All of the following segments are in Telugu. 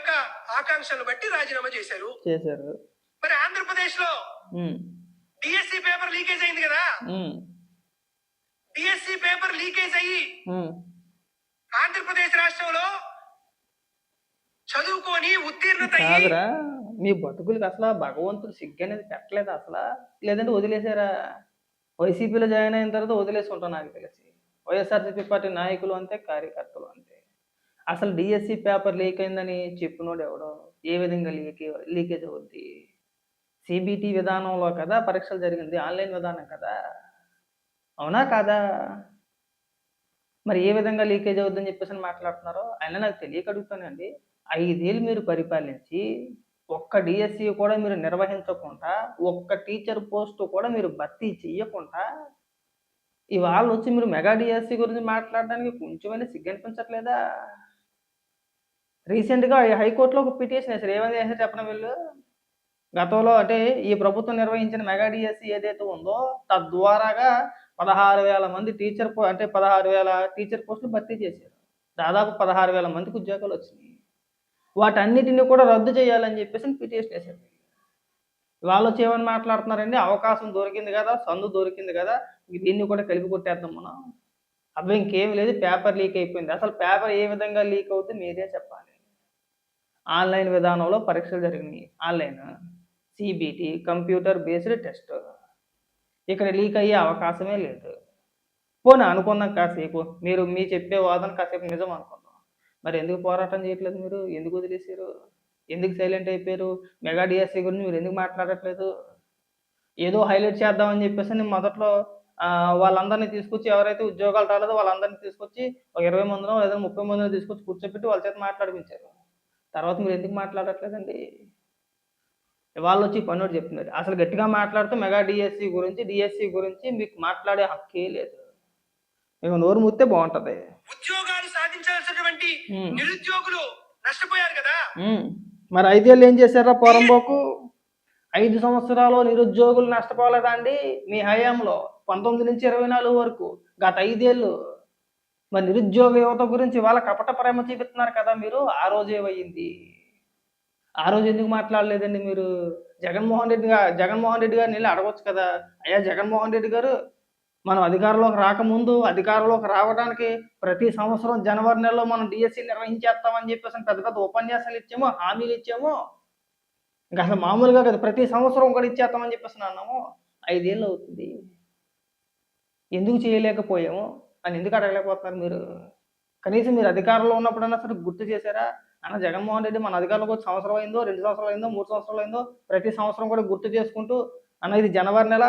యొక్క ఆకాంక్షలను బట్టి రాజీనామా చేశారు. మరి ఆంధ్రప్రదేశ్ లో డిఎస్సి పేపర్ లీకేజ్ అయింది కదా. డిఎస్సి పేపర్ లీకేజ్ అయ్యి ఆంధ్రప్రదేశ్ రాష్ట్రంలో చదువుకొని ఉత్తీర్ణత కాదురా, మీ బతుకులకి అసలు భగవంతుడు సిగ్గు అనేది పెట్టలేదు అసలు, లేదంటే వదిలేసారా? వైసీపీలో జాయిన్ అయిన తర్వాత వదిలేసి ఉంటాం నాకు తెలిసి. వైఎస్ఆర్సీపీ పార్టీ నాయకులు అంతే, కార్యకర్తలు అంతే. అసలు డిఎస్సి పేపర్ లీక్ అయిందని చెప్పినోడు ఎవడో? ఏ విధంగా లీకేజ్ అవుద్ది? సిబిటి విధానంలో కదా పరీక్షలు జరిగింది, ఆన్లైన్ విధానం కదా, అవునా కాదా? మరి ఏ విధంగా లీకేజ్ అవుద్దని చెప్పేసి మాట్లాడుతున్నారో అయినా నాకు తెలియక అడుగుతానండి. 5 ఏళ్ళు మీరు పరిపాలించి ఒక్క డిఎస్సి కూడా మీరు నిర్వహించకుండా, ఒక్క టీచర్ పోస్టు కూడా మీరు భర్తీ చెయ్యకుండా, ఇవాళ వచ్చి మీరు మెగా డిఎస్సి గురించి మాట్లాడడానికి కొంచెమైనా సిగ్గు అనిపించట్లేదా? రీసెంట్గా హైకోర్టులో ఒక పిటిషన్ వేశారు. ఏమని వేసారు చెప్పండి వీళ్ళు? గతంలో అంటే ఈ ప్రభుత్వం నిర్వహించిన మెగా డిఎస్సి ఏదైతే ఉందో తద్వారాగా 16,000 మంది అంటే 16,000 టీచర్ పోస్టులు భర్తీ చేశారు. దాదాపు 16,000 మందికి ఉద్యోగాలు వచ్చినాయి. వాటన్నిటిని కూడా రద్దు చేయాలని చెప్పేసి పిటిషన్ వేశారు. వాళ్ళు వచ్చి ఏమని మాట్లాడుతున్నారండి? అవకాశం దొరికింది కదా, సందు దొరికింది కదా, దీన్ని కూడా కలిపి కొట్టేద్దాం మనం. అవి ఇంకేం లేదు, పేపర్ లీక్ అయిపోయింది. అసలు పేపర్ ఏ విధంగా లీక్ అవుతుంది మీరే చెప్పాలి. ఆన్లైన్ విధానంలో పరీక్షలు జరిగినాయి. Online CBT computer based test. ఇక్కడ లీక్ అయ్యే అవకాశమే లేదు. పోనీ అనుకుందాం కాసేపు, మీరు మీ చెప్పే వాదన కాసేపు నిజం అనుకుందాం. మరి ఎందుకు పోరాటం చేయట్లేదు మీరు? ఎందుకు వదిలేసారు? ఎందుకు సైలెంట్ అయిపోయారు? మెగా డిఎస్సి గురించి మీరు ఎందుకు మాట్లాడట్లేదు? ఏదో హైలైట్ చేద్దామని చెప్పేసి మొదట్లో వాళ్ళందరినీ తీసుకొచ్చి, ఎవరైతే ఉద్యోగాలు రాలేదో వాళ్ళందరినీ తీసుకొచ్చి ఒక 20 మందినో లేదా 30 మందినో తీసుకొచ్చి కూర్చోబెట్టి వాళ్ళ చేత మాట్లాడిపించారు. తర్వాత మీరు ఎందుకు మాట్లాడట్లేదండి? వాళ్ళు వచ్చి పన్నోడు చెప్తున్నారు. అసలు గట్టిగా మాట్లాడుతూ మెగా డిఎస్సి గురించి మీకు మాట్లాడే హక్కే లేదు. మీకు నోరు మూస్తే బాగుంటది. ఉద్యోగాలు సాధించాల్సినటువంటి నిరుద్యోగులు నష్టపోయారు కదా. మరి 5 ఏళ్ళు ఏం చేశారా పోరంబోకు? 5 సంవత్సరాలు నిరుద్యోగులు నష్టపోలేదా అండి మీ హయాంలో? 19 నుంచి 24 వరకు గత 5 ఏళ్ళు. మరి నిరుద్యోగ యువత గురించి వాళ్ళ కపట ప్రేమ చూపిస్తున్నారు కదా మీరు. ఆ రోజు ఏమయ్యింది? ఆ రోజు ఎందుకు మాట్లాడలేదండి మీరు? జగన్మోహన్ రెడ్డి గారిని వెళ్ళి అడగొచ్చు కదా, అయ్యా జగన్మోహన్ రెడ్డి గారు, మనం అధికారంలోకి రాకముందు అధికారంలోకి రావడానికి ప్రతి సంవత్సరం జనవరి నెలలో మనం డిఎస్సి నిర్వహించేస్తామని చెప్పేసి పెద్ద పెద్ద ఉపన్యాసాలు ఇచ్చాము, హామీలు ఇచ్చాము. ఇంకా అసలు మామూలుగా కదా, ప్రతి సంవత్సరం కూడా ఇచ్చేస్తామని చెప్పేసి అన్నాము. 5 ఏళ్ళు అవుతుంది. ఎందుకు చేయలేకపోయాము అని ఎందుకు అడగలేకపోతున్నారు మీరు? కనీసం మీరు అధికారంలో ఉన్నప్పుడన్నా సరే గుర్తు చేశారా? అన్న జగన్మోహన్ రెడ్డి మన అధికారంలోకి వచ్చి సంవత్సరం అయిందో, 2 సంవత్సరాలు అయిందో, 3 సంవత్సరాలు అయిందో, ప్రతి సంవత్సరం కూడా గుర్తు చేసుకుంటూ, అన్న ఇది జనవరి నెల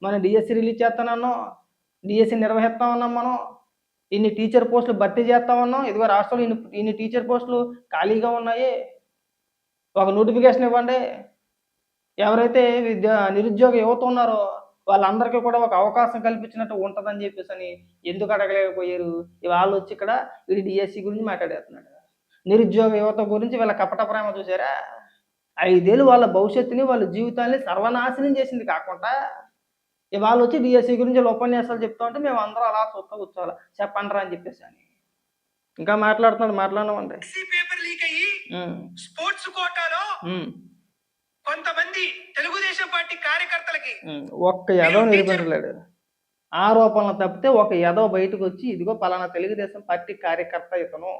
మనం డిఎస్సి రిలీజ్ చేస్తానన్నాం, డిఎస్సి నిర్వహిస్తామన్నాం, మనం ఇన్ని టీచర్ పోస్టులు భర్తీ చేస్తామన్నాం, ఇదిగో రాష్ట్రంలో ఇన్ని టీచర్ పోస్టులు ఖాళీగా ఉన్నాయి, ఒక నోటిఫికేషన్ ఇవ్వండి. ఎవరైతే నిరుద్యోగ యువత ఉన్నారో వాళ్ళందరికీ కూడా ఒక అవకాశం కల్పించినట్టు ఉంటుందని చెప్పేసి ఎందుకు అడగలేకపోయారు? ఇవాళ వచ్చి ఇక్కడ వీడి డిఎస్సి గురించి మాట్లాడేస్తున్నాడు. నిరుద్యోగ యువత గురించి వీళ్ళ కపట ప్రేమ చూసారా? 5 ఏళ్ళు వాళ్ళ భవిష్యత్తుని, వాళ్ళ జీవితాన్ని సర్వనాశనం చేసింది కాకుండా ఇవాళ వచ్చి డిఎస్సి గురించి ఉపన్యాసాలు చెప్తా ఉంటే మేము అందరం అలా చూస్తూ కూర్చోవాలి, చెప్పండి అని చెప్పేసి అని. ఇంకా మాట్లాడమండి. పేపర్ లీక్ అయ్యి స్పోర్ట్స్ కోటాలో కొంతమంది తెలుగుదేశం పార్టీ కార్యకర్తలకి ఒక్క ఎదవ నిరూపించలేడు. ఆరోపణలు తప్పితే ఒక ఎదవ బయటకు వచ్చి ఇదిగో పలానా తెలుగుదేశం పార్టీ కార్యకర్త ఇతను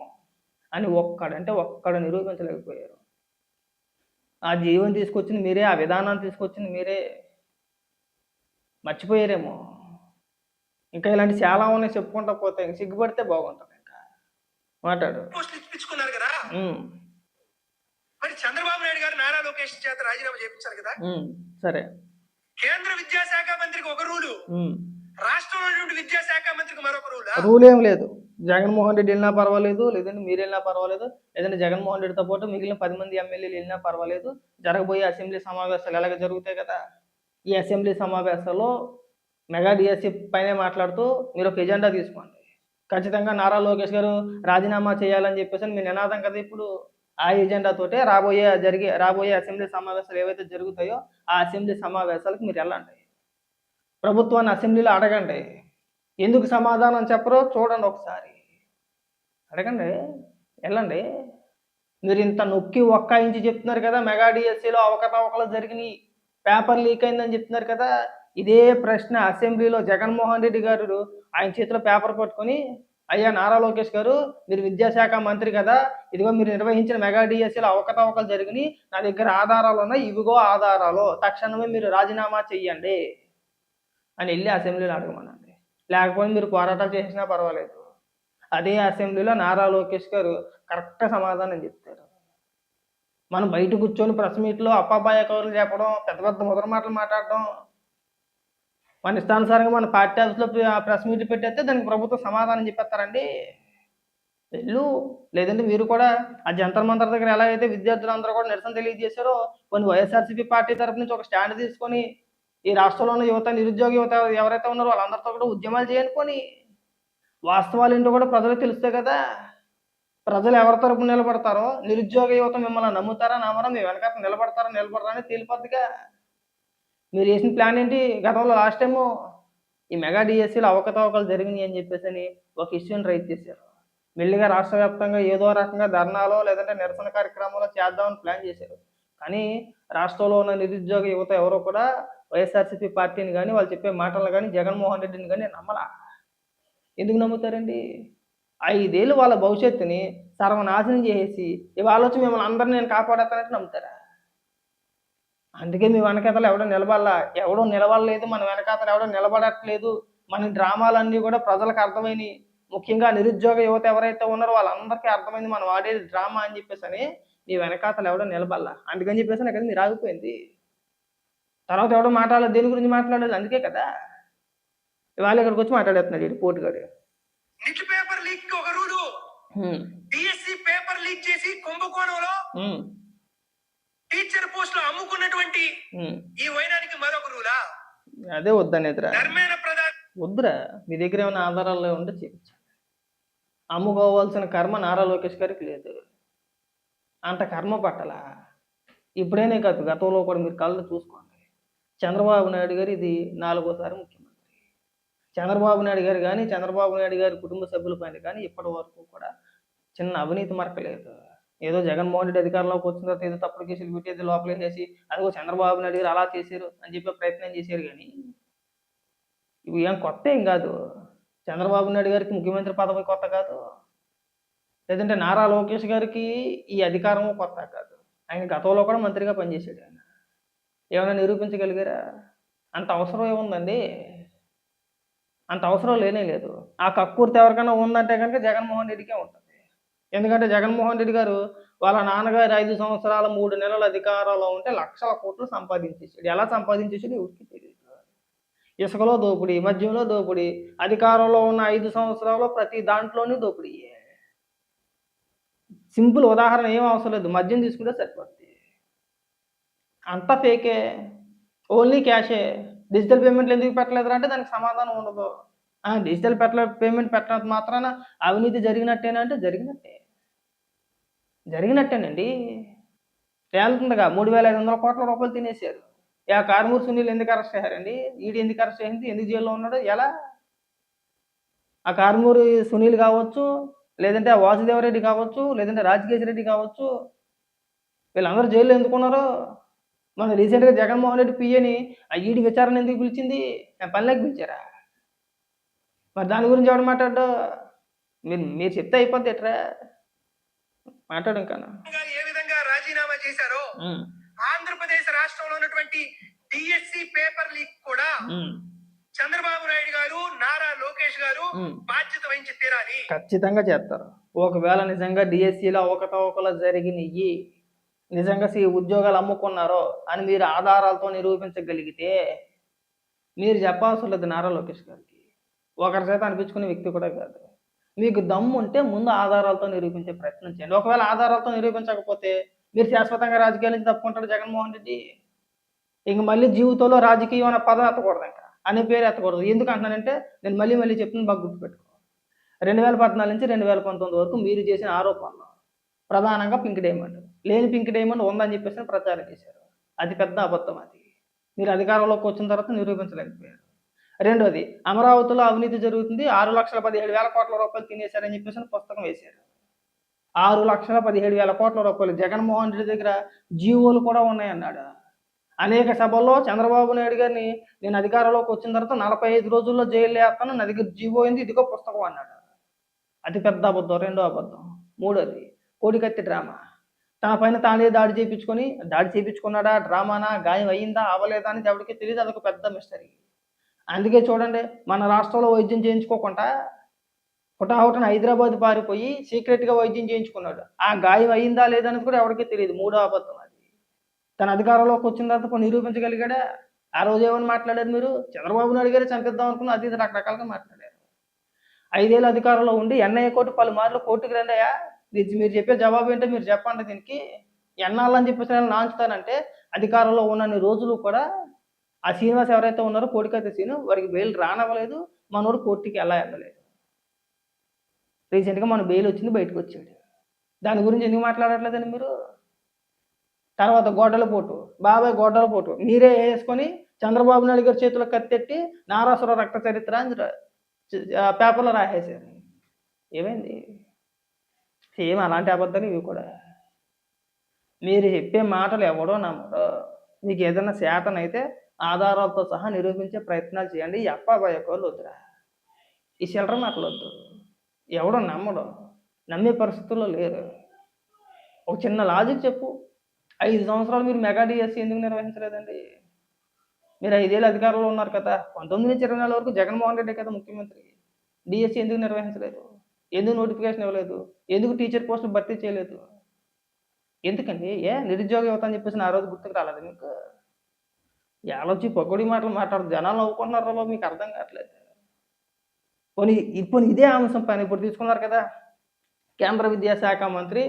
అని ఒక్కడు నిరూపించలేకపోయారు. ఆ జీవం తీసుకొచ్చింది మీరే, ఆ విధానాన్ని తీసుకొచ్చింది మీరే. మర్చిపోయారేమో. ఇంకా ఇలాంటి చాలా ఉన్నాయి, చెప్పుకుంటా పోతే సిగ్గుపడితే బాగుంటుంది. ఇంకా మాట్లాడు. కదా మరి చంద్రబాబు నాయుడు గారు నారా లోకేష్ చేత రాజీనామా చేయించారు కదా. సరే, కేంద్ర విద్యాశాఖ మంత్రికి ఒక రూలు, రాష్ట్రంలో విద్యాశాఖ మంత్రికి మరొక రూల్ ఏం లేదు. జగన్మోహన్ రెడ్డి వెళ్ళినా పర్వాలేదు, లేదంటే మీరు వెళ్ళినా పర్వాలేదు, లేదంటే జగన్మోహన్ రెడ్డితో పాటు మిగిలిన 10 మంది ఎమ్మెల్యేలు వెళ్ళినా పర్వాలేదు. జరగబోయే అసెంబ్లీ సమావేశాలు ఎలాగ జరుగుతాయి కదా, ఈ అసెంబ్లీ సమావేశాల్లో మెగా డిఎస్సి పైనే మాట్లాడుతూ మీరు ఒక ఎజెండా తీసుకోండి. ఖచ్చితంగా నారా లోకేష్ గారు రాజీనామా చేయాలని చెప్పేసి మీ నినాదం కదా. ఇప్పుడు ఆ ఎజెండాతోటే రాబోయే అసెంబ్లీ సమావేశాలు ఏవైతే జరుగుతాయో ఆ అసెంబ్లీ సమావేశాలకు మీరు వెళ్ళండి. ప్రభుత్వాన్ని అసెంబ్లీలో అడగండి. ఎందుకు సమాధానం చెప్పరో చూడండి, ఒకసారి అడగండి, వెళ్ళండి. మీరు ఇంత నొక్కి ఒక్కాయించి చెప్తున్నారు కదా, మెగా డిఎస్సిలో అవకతవకలు జరిగినాయి, పేపర్ లీక్ అయిందని చెప్తున్నారు కదా. ఇదే ప్రశ్న అసెంబ్లీలో జగన్మోహన్ రెడ్డి గారు ఆయన చేతిలో పేపర్ పట్టుకొని, అయ్యా నారా లోకేష్ గారు, మీరు విద్యాశాఖ మంత్రి కదా, ఇదిగో మీరు నిర్వహించిన మెగా డిఎస్సిలో అవకతవకలు జరిగినాయి, నా దగ్గర ఆధారాలు ఉన్నాయి, ఇవిగో ఆధారాలు, తక్షణమే మీరు రాజీనామా చెయ్యండి అని వెళ్ళి అసెంబ్లీలో అడగమనండి. లేకపోతే మీరు పోరాటాలు చేసినా పర్వాలేదు. అదే అసెంబ్లీలో నారా లోకేష్ గారు కరెక్ట్గా సమాధానం చెప్తారు. మనం బయట కూర్చొని ప్రెస్ మీట్లో అప్పాబాయ కౌరులు చెప్పడం, పెద్ద పెద్ద ముద్ర మాటలు మాట్లాడడం, మన ఇష్టానుసారంగా మన పార్టీ ఆఫీస్లో ప్రెస్ మీట్లు పెట్టేస్తే దానికి ప్రభుత్వం సమాధానం చెప్పేస్తారండి. వెళ్ళు. లేదంటే మీరు కూడా ఆ జంతర్ మంతర్ దగ్గర ఎలా అయితే విద్యార్థులందరూ కూడా నిరసన తెలియజేశారో, కొన్ని వైఎస్ఆర్సీపీ పార్టీ తరపు నుంచి ఒక స్టాండ్ తీసుకొని ఈ రాష్ట్రంలో ఉన్న యువత, నిరుద్యోగ యువత ఎవరైతే ఉన్నారో వాళ్ళందరితో కూడా ఉద్యమాలు చేయనుకొని వాస్తవాలు ఏంటో కూడా ప్రజలకు తెలుస్తాయి కదా. ప్రజలు ఎవరి తరపున నిలబడతారో, నిరుద్యోగ యువత మిమ్మల్ని నమ్ముతారా నమ్మరా, మీ వెనకాల నిలబడరా అని తేలిపోద్దిగా. మీరు వేసిన ప్లాన్ ఏంటి? గతంలో లాస్ట్ టైము ఈ మెగా డిఎస్సీలో అవకతవకలు జరిగినాయి అని చెప్పేసి అని ఒక ఇష్యూని రైజ్ చేశారు. మెల్లిగా రాష్ట్ర వ్యాప్తంగా ఏదో రకంగా ధర్నాలో లేదంటే నిరసన కార్యక్రమాలు చేద్దామని ప్లాన్ చేశారు. కానీ రాష్ట్రంలో ఉన్న నిరుద్యోగ యువత ఎవరో కూడా వైఎస్ఆర్సీపీ పార్టీని కానీ, వాళ్ళు చెప్పే మాటలను కానీ, జగన్మోహన్ రెడ్డిని కానీ నమ్మలా. ఎందుకు నమ్ముతారండి? 5 ఏళ్ళు వాళ్ళ భవిష్యత్తుని సర్వనాశనం చేసేసి ఇవాళ వచ్చి మిమ్మల్ని అందరినీ నేను కాపాడతానంటే నమ్ముతారా? అందుకే మీ వెనకాతలు ఎవడో నిలబడలా, ఎవడో నిలబడలేదు, మన వెనకాతలు ఎవడో నిలబడట్లేదు. మన డ్రామాలన్నీ కూడా ప్రజలకు అర్థమైనవి. ముఖ్యంగా నిరుద్యోగ యువత ఎవరైతే ఉన్నారో వాళ్ళందరికీ అర్థమైంది మనం ఆడేది డ్రామా అని చెప్పేసి అని మీ వెనకాతలు ఎవడో నిలబడలా. అందుకని చెప్పేసి నాకు మీరు ఆగిపోయింది. తర్వాత ఎవడో మాట్లాడలేదు, దేని గురించి మాట్లాడలేదు, అందుకే కదా ఇవాళ ఇక్కడికి వచ్చి మాట్లాడేస్తున్నాడు ఈ పోటుగాడు. నిట్ పేపర్ లీక్ ఒక రూలు, డిఎస్సి పేపర్ లీక్ చేసి కుంభకోణంలో టీచర్ పోస్ట్ లో అమ్ముకున్నటువంటి ఈ వైనానికి మరొక రూలా? అదే వద్దనేదిరా, ధర్మేణ ప్రధాన వద్దురా. మీ దగ్గర ఏమైనా ఆధారాలు ఉంటే చూపించండి. అమ్ముకోవాల్సిన కర్మ నారా లోకేష్ గారికి లేదు, అంత కర్మ పట్టలా. ఇప్పుడేనే కాదు, గతంలో కూడా మీరు కళ్ళు చూసుకోండి. చంద్రబాబు నాయుడు గారు ఇది 4వ ముఖ్యమంత్రి. చంద్రబాబు నాయుడు గారు కానీ, చంద్రబాబు నాయుడు గారి కుటుంబ సభ్యుల పైన కానీ ఇప్పటి వరకు కూడా చిన్న అవినీతి మరకలేదు. ఏదో జగన్మోహన్ రెడ్డి అధికారంలోకి వచ్చిన తర్వాత ఏదో తప్పుడు కేసులు పెట్టేది లోపలేసేసి అదిగో చంద్రబాబు నాయుడు గారు అలా చేశారు అని చెప్పే ప్రయత్నం చేశారు. కానీ ఇవి ఏం కొత్త ఏం కాదు. చంద్రబాబు నాయుడు గారికి ముఖ్యమంత్రి పదవి కొత్త కాదు, లేదంటే నారా లోకేష్ గారికి ఈ అధికారం కొత్త కాదు. ఆయన గతంలో కూడా మంత్రిగా పనిచేశాడు. ఆయన ఏమైనా నిరూపించగలిగారా? అంత అవసరం ఏముందండి? అంత అవసరం లేనే లేదు. ఆ కక్కుర్తి ఎవరికైనా ఉందంటే కనుక జగన్మోహన్ రెడ్డికే ఉంటుంది. ఎందుకంటే జగన్మోహన్ రెడ్డి గారు వాళ్ళ నాన్నగారు 5 సంవత్సరాల 3 నెలల అధికారంలో ఉంటే లక్షల కోట్లు సంపాదించేసాడు. ఎలా సంపాదించేసాడు ఎవరికి తెలియదు. ఇసుకలో దోపిడీ, మద్యంలో దోపిడీ, అధికారంలో ఉన్న 5 సంవత్సరాల్లో ప్రతి దాంట్లోనూ దోపిడీ. సింపుల్ ఉదాహరణ ఏం అవసరం లేదు, మద్యం తీసుకుంటే సరిపోద్ది. అంతా ఫేకే, ఓన్లీ క్యాషే. డిజిటల్ పేమెంట్లు ఎందుకు పెట్టలేదురా అంటే దానికి సమాధానం ఉండదు. డిజిటల్ పేమెంట్ పెట్టినంత మాత్రాన అవినీతి జరిగినట్టేనా అంటే జరిగినట్టేనండి. తేలుతుందిగా 3,500 కోట్ల రూపాయలు తినేశారు. ఆ కారుమూరి సునీల్ ఎందుకు అరెస్ట్ అయ్యారండి? ఈడీ ఎందుకు అరెస్ట్ అయ్యింది? ఎందుకు జైల్లో ఉన్నాడు? ఎలా? ఆ కారుమూరి సునీల్ కావచ్చు, లేదంటే ఆ వాసుదేవరెడ్డి కావచ్చు, లేదంటే రాజకేశ్ రెడ్డి కావచ్చు, వీళ్ళందరూ జైల్లో ఎందుకున్నారో మన రీసెంట్గా జగన్మోహన్ రెడ్డి పిఏని ఆ ఈడీ విచారణ ఎందుకు పిలిచింది? పనిలోకి పిలిచారా? మరి దాని గురించి ఎవడు మాట్లాడ్డా? మీరు చెప్తే అయిపోద్ది ఎట్రా మాట్లాడు. ఇంకా ఏ విధంగా రాజీనామా చేశారో ఆంధ్రప్రదేశ్ రాష్ట్రంలో ఉన్నటువంటి డిఎస్సి పేపర్ లీక్ కూడా చంద్రబాబు నాయుడు గారు, నారా లోకేష్ గారు బాధ్యత వహించి తీరాలి. ఖచ్చితంగా చేస్తారు. ఒకవేళ నిజంగా డిఎస్సిలో అవకతవకలు జరిగినాయి, నిజంగా ఉద్యోగాలు అమ్ముకున్నారో అని మీరు ఆధారాలతో నిరూపించగలిగితే మీరు చెప్పాల్సిన లేదు నారా లోకేష్ గారికి. ఒకరి చేత అనిపించుకునే వ్యక్తి కూడా కాదు. మీకు దమ్ము ఉంటే ముందు ఆధారాలతో నిరూపించే ప్రయత్నం చేయండి. ఒకవేళ ఆధారాలతో నిరూపించకపోతే మీరు శాశ్వతంగా రాజకీయాల నుంచి తప్పుకుంటాడు జగన్మోహన్ రెడ్డి. ఇంక మళ్ళీ జీవితంలో రాజకీయం అనే పదం ఎత్తకూడదు, ఇంకా అనే పేరు ఎత్తకూడదు. ఎందుకు అంటున్నానంటే నేను మళ్ళీ చెప్తున్నా, బాగా గుర్తుపెట్టుకో. 2014 నుంచి 2019 వరకు మీరు చేసిన ఆరోపణలు ప్రధానంగా పింక్ డైమండ్, లేని పింక్ డైమండ్ ఉందని చెప్పేసి ప్రచారం చేశారు. అది పెద్ద అబద్ధం. అది మీరు అధికారంలోకి వచ్చిన తర్వాత నిరూపించలేకపోయారు. రెండోది, అమరావతిలో అవినీతి జరుగుతుంది, 6,17,000 కోట్ల రూపాయలు తినేశారని చెప్పేసి పుస్తకం వేశారు. 6,17,000 కోట్ల రూపాయలు జగన్మోహన్ రెడ్డి దగ్గర జీవోలు కూడా ఉన్నాయన్నాడు. అనేక సభల్లో చంద్రబాబు నాయుడు గారిని నేను అధికారంలోకి వచ్చిన తర్వాత 45 రోజుల్లో జైలు వేస్తాను, నా దగ్గర జీవో అయింది, ఇదిగో పుస్తకం అన్నాడు. అది పెద్ద అబద్ధం. రెండో అబద్ధం. మూడోది కోడికత్తి డ్రామా. తన పైన తానే దాడి చేయించుకున్నాడా, డ్రామానా, గాయం అయ్యిందా అవ్వలేదా అని ఎవరికి తెలియదు. అదొక పెద్ద మిస్టరీ. అందుకే చూడండి, మన రాష్ట్రంలో వైద్యం చేయించుకోకుండా హుటాహుటిన హైదరాబాద్ పారిపోయి సీక్రెట్గా వైద్యం చేయించుకున్నాడు. ఆ గాయం అయ్యిందా లేదనేది కూడా ఎవరికీ తెలియదు. మూడో అబద్ధం అది. తన అధికారంలోకి వచ్చిన తర్వాత కొన్ని నిరూపించగలిగాడా? ఆ రోజు ఏమని మాట్లాడారు మీరు? చంద్రబాబు నాయుడు గారే చంపిద్దాం అనుకున్న అది ఇది రకరకాలుగా మాట్లాడారు. 5 ఏళ్ళు అధికారంలో ఉండి ఎన్ఐఏ కోర్టు పలుమార్లు కోర్టుకు రండియా, మీరు చెప్పే జవాబు ఏంటో మీరు చెప్పండి. దీనికి ఎన్నాళ్ళని చెప్పేసి నేను నాంచుతానంటే అధికారంలో ఉన్నన్ని రోజులు కూడా ఆ శ్రీనివాస్ ఎవరైతే ఉన్నారో కోడికత్తి శ్రీను వారికి బెయిల్ రానవ్వలేదు. మనోడు కోర్టుకి ఎలా వెళ్ళలేదు. రీసెంట్గా మన బెయిల్ వచ్చింది, బయటకు వచ్చాడు. దాని గురించి ఎందుకు మాట్లాడట్లేదండి మీరు? తర్వాత గొడ్డల పోటు, బాబాయ్ గొడ్డల పోటు మీరే వేసుకొని చంద్రబాబు నాయుడు గారి చేతిలో కత్తెట్టి నారాసుర రక్త చరిత్ర అని పేపర్లో రాసేసారు. ఏమైంది? సేమ్ అలాంటి అబద్ధాలు ఇవి కూడా. మీరు చెప్పే మాటలు ఎవడో నమ్మడో. మీకు ఏదైనా చేతనైతే ఆధారాలతో సహా నిరూపించే ప్రయత్నాలు చేయండి. ఈ అప్పాబాయకోళ్ళు వద్దురా, ఈ చిల్లర మాటలు వద్దు. ఎవడో నమ్మడు, నమ్మే పరిస్థితుల్లో లేరు. ఒక చిన్న లాజిక్ చెప్పు. 5 సంవత్సరాలు మీరు మెగా డిఎస్సీ ఎందుకు నిర్వహించలేదండి? మీరు 5 ఏళ్ళు అధికారంలో ఉన్నారు కదా, 19 నుంచి 24 వరకు జగన్మోహన్ రెడ్డి కదా ముఖ్యమంత్రి. డిఎస్సీ ఎందుకు నిర్వహించలేదు? ఎందుకు నోటిఫికేషన్ ఇవ్వలేదు? ఎందుకు టీచర్ పోస్టులు భర్తీ చేయలేదు? ఎందుకండి? నిరుద్యోగ యువత అని చెప్పేసి ఆ రోజు గుర్తుకు రాలేదు మీకు? వచ్చి పొగడి మాటలు మాట్లాడు జనాలు నవ్వుకుంటున్నారా బాబు? మీకు అర్థం కావట్లేదు. పోనీ ఇదే అంశం పైన ఇప్పుడు తీసుకున్నారు కదా, కేంద్ర విద్యాశాఖ మంత్రి